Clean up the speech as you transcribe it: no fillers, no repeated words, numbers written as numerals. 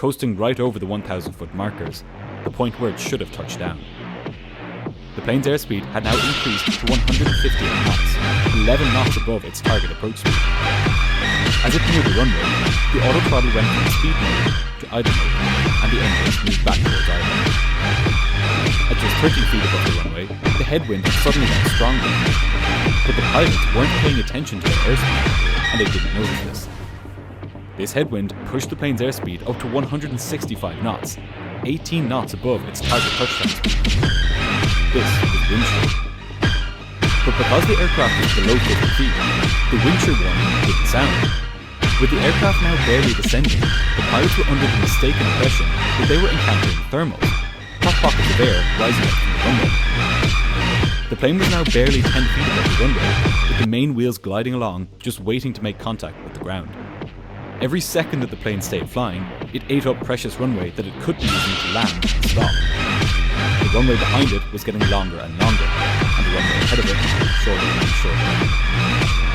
coasting right over the 1,000-foot markers, the point where it should have touched down. The plane's airspeed had now increased to 158 knots, 11 knots above its target approach speed. As it neared the runway, the autothrottle went from speed mode to idle mode, and the engines moved back towards idle. At just 30 feet above the runway, the headwind suddenly got stronger, but the pilots weren't paying attention to their airspeed, and they didn't notice this. This headwind pushed the plane's airspeed up to 165 knots, 18 knots above its target touchdown speed. This was wind shear. But because the aircraft was below 50 feet, the wind shear warning didn't sound. With the aircraft now barely descending, the pilots were under the mistaken impression that they were encountering thermals, hot pockets of air rising up from the runway. The plane was now barely 10 feet above the runway, with the main wheels gliding along, just waiting to make contact with the ground. Every second that the plane stayed flying, it ate up precious runway that it could be using to land and stop. The runway behind it was getting longer and longer, and the runway ahead of it shorter and shorter.